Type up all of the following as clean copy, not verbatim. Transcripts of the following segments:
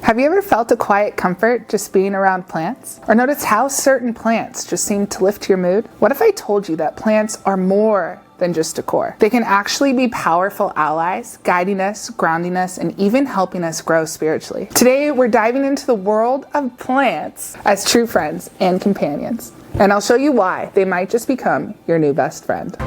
Have you ever felt a quiet comfort just being around plants? Or noticed how certain plants just seem to lift your mood? What if I told you that plants are more than just decor? They can actually be powerful allies, guiding us, grounding us, and even helping us grow spiritually. Today, we're diving into the world of plants as true friends and companions. And I'll show you why they might just become your new best friend.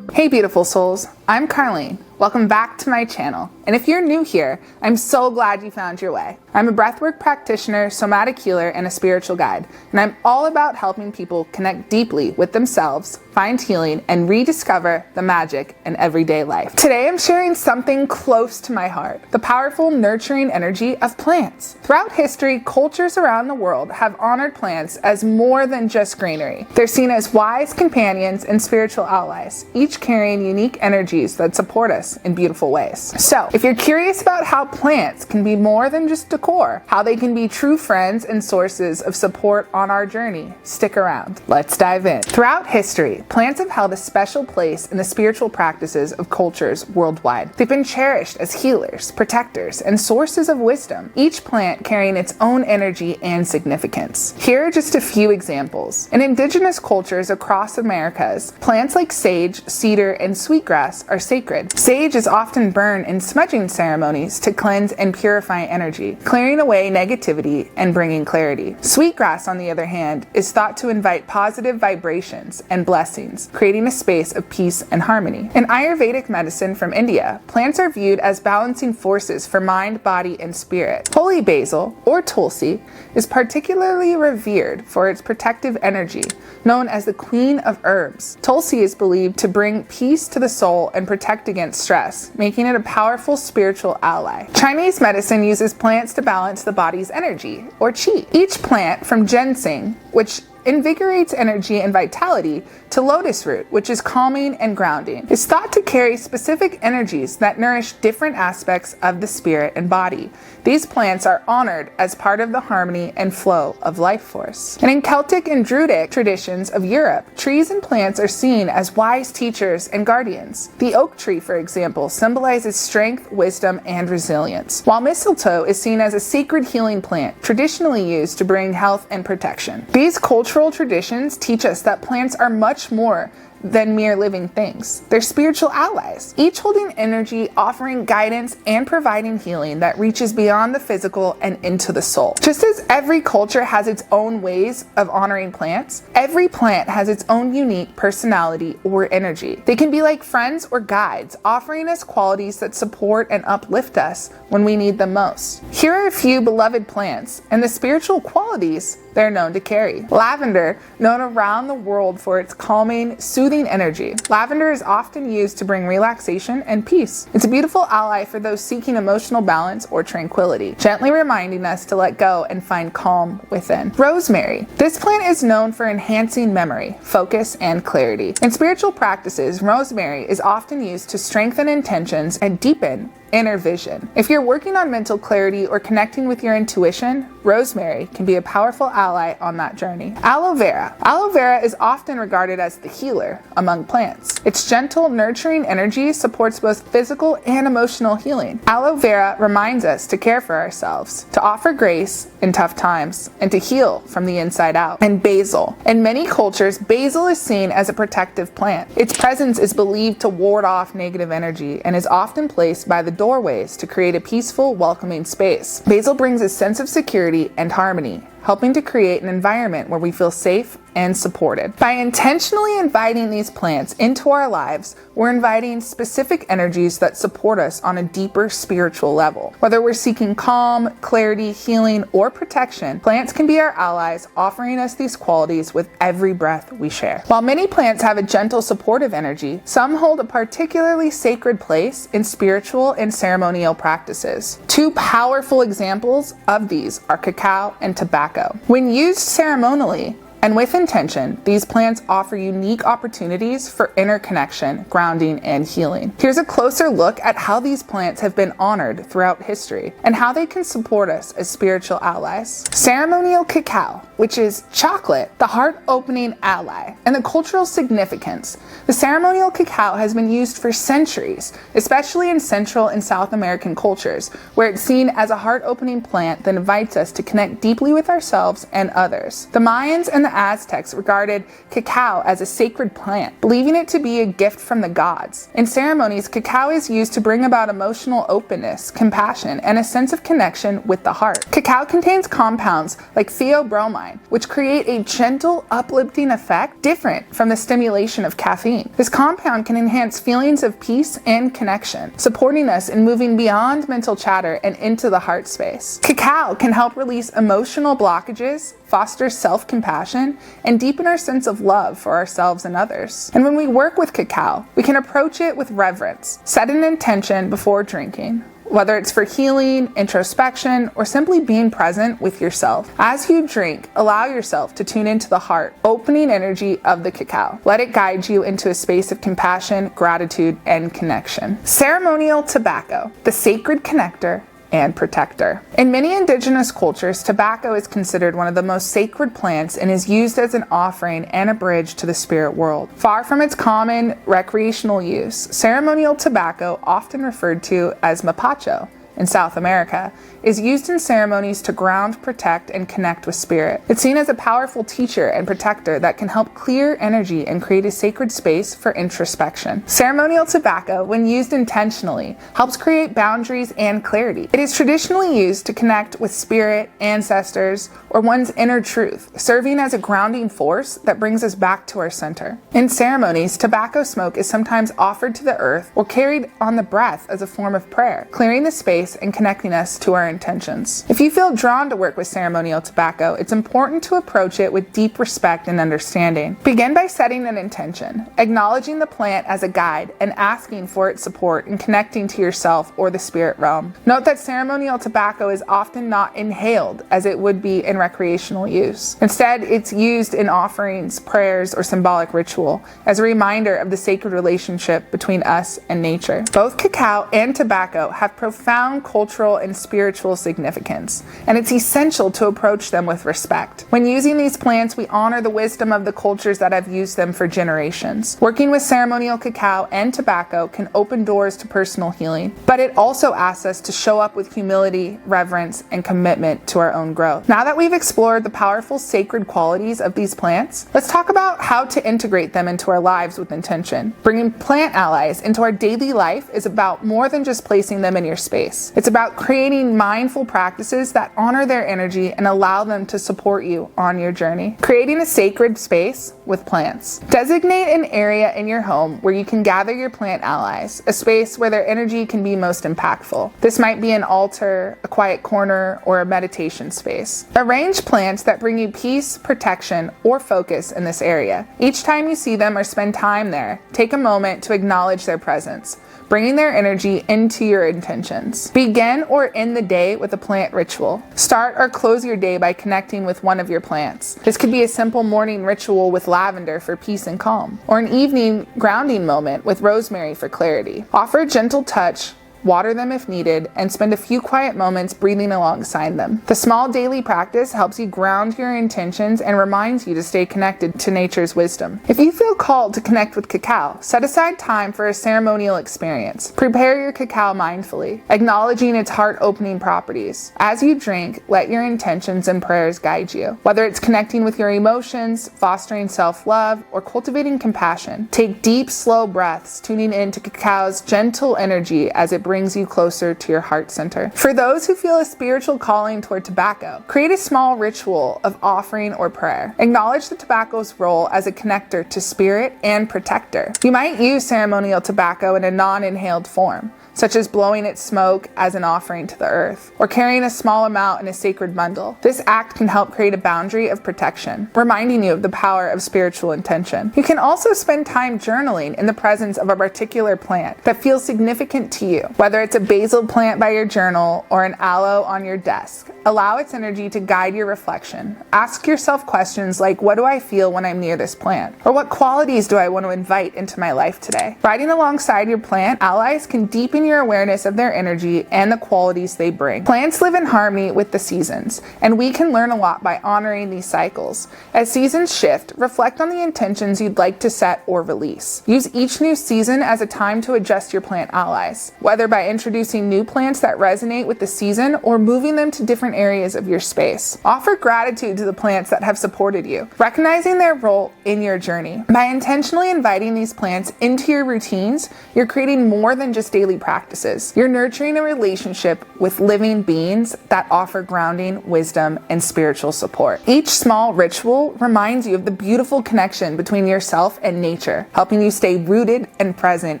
Hey beautiful souls, I'm Carlene. Welcome back to my channel. And if you're new here, I'm so glad you found your way. I'm a breathwork practitioner, somatic healer, and a spiritual guide. And I'm all about helping people connect deeply with themselves, find healing, and rediscover the magic in everyday life. Today I'm sharing something close to my heart, the powerful nurturing energy of plants. Throughout history, cultures around the world have honored plants as more than just greenery. They're seen as wise companions and spiritual allies, each carrying unique energies that support us in beautiful ways. So, if you're curious about how plants can be more than just decor, how they can be true friends and sources of support on our journey, stick around. Let's dive in. Throughout history, plants have held a special place in the spiritual practices of cultures worldwide. They've been cherished as healers, protectors, and sources of wisdom, each plant carrying its own energy and significance. Here are just a few examples. In indigenous cultures across Americas, plants like sage, cedar, and sweetgrass are sacred. Sage is often burned in smudging ceremonies to cleanse and purify energy, clearing away negativity and bringing clarity. Sweetgrass, on the other hand, is thought to invite positive vibrations and blessings, creating a space of peace and harmony. In Ayurvedic medicine from India, plants are viewed as balancing forces for mind, body, and spirit. Holy basil, or tulsi, is particularly revered for its protective energy, known as the Queen of Herbs. Tulsi is believed to bring peace to the soul and protect against stress, making it a powerful spiritual ally. Chinese medicine uses plants to balance the body's energy, or qi. Each plant, from ginseng, which invigorates energy and vitality, to lotus root, which is calming and grounding, is thought to carry specific energies that nourish different aspects of the spirit and body. These plants are honored as part of the harmony and flow of life force. And in Celtic and Druidic traditions of Europe, trees and plants are seen as wise teachers and guardians. The oak tree, for example, symbolizes strength, wisdom, and resilience, while mistletoe is seen as a sacred healing plant, traditionally used to bring health and protection. These cultural traditions teach us that plants are much more than mere living things. They're spiritual allies, each holding energy, offering guidance, and providing healing that reaches beyond the physical and into the soul. Just as every culture has its own ways of honoring plants, every plant has its own unique personality or energy. They can be like friends or guides, offering us qualities that support and uplift us when we need them most. Here are a few beloved plants and the spiritual qualities they're known to carry. Lavender, known around the world for its calming, soothing energy. Lavender is often used to bring relaxation and peace. It's a beautiful ally for those seeking emotional balance or tranquility, gently reminding us to let go and find calm within. Rosemary. This plant is known for enhancing memory, focus, and clarity. In spiritual practices, rosemary is often used to strengthen intentions and deepen inner vision. If you're working on mental clarity or connecting with your intuition, rosemary can be a powerful aloe on that journey. Aloe vera. Aloe vera is often regarded as the healer among plants. Its gentle, nurturing energy supports both physical and emotional healing. Aloe vera reminds us to care for ourselves, to offer grace in tough times, and to heal from the inside out. And basil. In many cultures, basil is seen as a protective plant. Its presence is believed to ward off negative energy and is often placed by the doorways to create a peaceful, welcoming space. Basil brings a sense of security and harmony, helping to create an environment where we feel safe and supported. By intentionally inviting these plants into our lives, we're inviting specific energies that support us on a deeper spiritual level. Whether we're seeking calm, clarity, healing, or protection, plants can be our allies, offering us these qualities with every breath we share. While many plants have a gentle, supportive energy, some hold a particularly sacred place in spiritual and ceremonial practices. Two powerful examples of these are cacao and tobacco. When used ceremonially, And with intention, these plants offer unique opportunities for inner connection, grounding, and healing. Here's a closer look at how these plants have been honored throughout history and how they can support us as spiritual allies. Ceremonial cacao, which is chocolate, the heart-opening ally, and the cultural significance. The ceremonial cacao has been used for centuries, especially in Central and South American cultures, where it's seen as a heart-opening plant that invites us to connect deeply with ourselves and others. The Mayans and the Aztecs regarded cacao as a sacred plant, believing it to be a gift from the gods. In ceremonies, cacao is used to bring about emotional openness, compassion, and a sense of connection with the heart. Cacao contains compounds like theobromine, which create a gentle, uplifting effect different from the stimulation of caffeine. This compound can enhance feelings of peace and connection, supporting us in moving beyond mental chatter and into the heart space. Cacao can help release emotional blockages, foster self-compassion, and deepen our sense of love for ourselves and others. And when we work with cacao, we can approach it with reverence. Set an intention before drinking, whether it's for healing, introspection, or simply being present with yourself. As you drink, allow yourself to tune into the heart, opening energy of the cacao. Let it guide you into a space of compassion, gratitude, and connection. Ceremonial tobacco, the sacred connector and protector. In many indigenous cultures, tobacco is considered one of the most sacred plants and is used as an offering and a bridge to the spirit world. Far from its common recreational use, ceremonial tobacco, often referred to as mapacho in South America, is used in ceremonies to ground, protect, and connect with spirit. It's seen as a powerful teacher and protector that can help clear energy and create a sacred space for introspection. Ceremonial tobacco, when used intentionally, helps create boundaries and clarity. It is traditionally used to connect with spirit, ancestors, or one's inner truth, serving as a grounding force that brings us back to our center. In ceremonies, tobacco smoke is sometimes offered to the earth or carried on the breath as a form of prayer, clearing the space and connecting us to our intentions. If you feel drawn to work with ceremonial tobacco, it's important to approach it with deep respect and understanding. Begin by setting an intention, acknowledging the plant as a guide, and asking for its support in connecting to yourself or the spirit realm. Note that ceremonial tobacco is often not inhaled as it would be in recreational use. Instead, it's used in offerings, prayers, or symbolic ritual as a reminder of the sacred relationship between us and nature. Both cacao and tobacco have profound cultural and spiritual significance, and it's essential to approach them with respect. When using these plants, we honor the wisdom of the cultures that have used them for generations. Working with ceremonial cacao and tobacco can open doors to personal healing, but it also asks us to show up with humility, reverence, and commitment to our own growth. Now that we've explored the powerful sacred qualities of these plants, let's talk about how to integrate them into our lives with intention. Bringing plant allies into our daily life is about more than just placing them in your space. It's about creating mindful practices that honor their energy and allow them to support you on your journey. Creating a sacred space with plants. Designate an area in your home where you can gather your plant allies, a space where their energy can be most impactful. This might be an altar, a quiet corner, or a meditation space. Arrange plants that bring you peace, protection, or focus in this area. Each time you see them or spend time there, take a moment to acknowledge their presence, bringing their energy into your intentions. Begin or end the day with a plant ritual. Start or close your day by connecting with one of your plants. This could be a simple morning ritual with lavender for peace and calm, or an evening grounding moment with rosemary for clarity. Offer a gentle touch, water them if needed, and spend a few quiet moments breathing alongside them. The small daily practice helps you ground your intentions and reminds you to stay connected to nature's wisdom. If you feel called to connect with cacao, set aside time for a ceremonial experience. Prepare your cacao mindfully, acknowledging its heart-opening properties. As you drink, let your intentions and prayers guide you. Whether it's connecting with your emotions, fostering self-love, or cultivating compassion, take deep, slow breaths, tuning into cacao's gentle energy as it brings you closer to your heart center. For those who feel a spiritual calling toward tobacco, create a small ritual of offering or prayer. Acknowledge the tobacco's role as a connector to spirit and protector. You might use ceremonial tobacco in a non-inhaled form, such as blowing its smoke as an offering to the earth, or carrying a small amount in a sacred bundle. This act can help create a boundary of protection, reminding you of the power of spiritual intention. You can also spend time journaling in the presence of a particular plant that feels significant to you, whether it's a basil plant by your journal or an aloe on your desk. Allow its energy to guide your reflection. Ask yourself questions like, what do I feel when I'm near this plant? Or what qualities do I want to invite into my life today? Riding alongside your plant allies can deepen your awareness of their energy and the qualities they bring. Plants live in harmony with the seasons, and we can learn a lot by honoring these cycles. As seasons shift, reflect on the intentions you'd like to set or release. Use each new season as a time to adjust your plant allies, whether by introducing new plants that resonate with the season or moving them to different areas of your space. Offer gratitude to the plants that have supported you, recognizing their role in your journey. By intentionally inviting these plants into your routines, you're creating more than just daily practices. You're nurturing a relationship with living beings that offer grounding, wisdom, and spiritual support. Each small ritual reminds you of the beautiful connection between yourself and nature, helping you stay rooted and present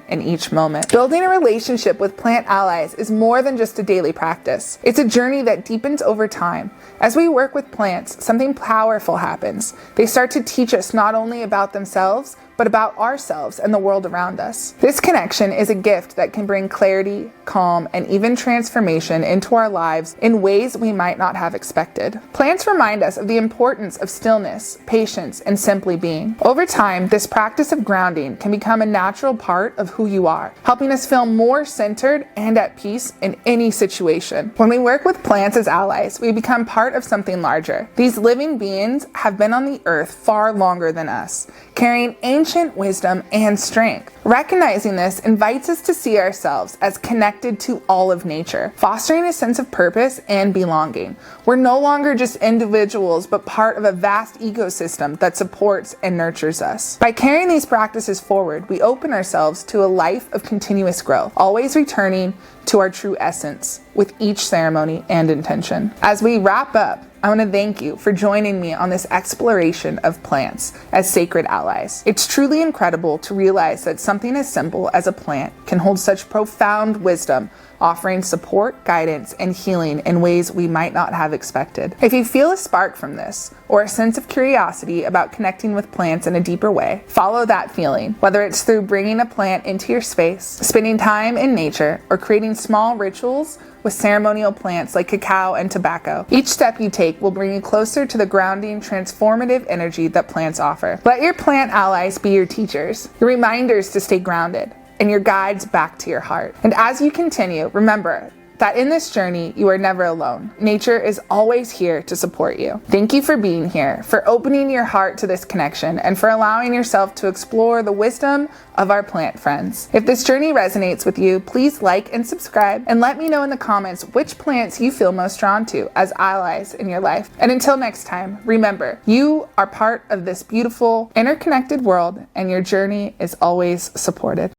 in each moment. Building a relationship with plant allies is more than just a daily practice. It's a journey that deepens over time. As we work with plants, something powerful happens. They start to teach us not only about themselves, but about ourselves and the world around us. This connection is a gift that can bring clarity, calm, and even transformation into our lives in ways we might not have expected. Plants remind us of the importance of stillness, patience, and simply being. Over time, this practice of grounding can become a natural part of who you are, helping us feel more centered and at peace in any situation. When we work with plants as allies, we become part of something larger. These living beings have been on the earth far longer than us, carrying ancient wisdom and strength. Recognizing this invites us to see ourselves as connected to all of nature, fostering a sense of purpose and belonging. We're no longer just individuals, but part of a vast ecosystem that supports and nurtures us. By carrying these practices forward, we open ourselves to a life of continuous growth, always returning to our true essence with each ceremony and intention. As we wrap up, I want to thank you for joining me on this exploration of plants as sacred allies. It's truly incredible to realize that something as simple as a plant can hold such profound wisdom, offering support, guidance, and healing in ways we might not have expected. If you feel a spark from this, or a sense of curiosity about connecting with plants in a deeper way, follow that feeling, whether it's through bringing a plant into your space, spending time in nature, or creating small rituals with ceremonial plants like cacao and tobacco. Each step you take will bring you closer to the grounding, transformative energy that plants offer. Let your plant allies be your teachers, your reminders to stay grounded, and your guides back to your heart. And as you continue, remember that in this journey, you are never alone. Nature is always here to support you. Thank you for being here, for opening your heart to this connection, and for allowing yourself to explore the wisdom of our plant friends. If this journey resonates with you, please like and subscribe, and let me know in the comments which plants you feel most drawn to as allies in your life. And until next time, remember, you are part of this beautiful, interconnected world, and your journey is always supported.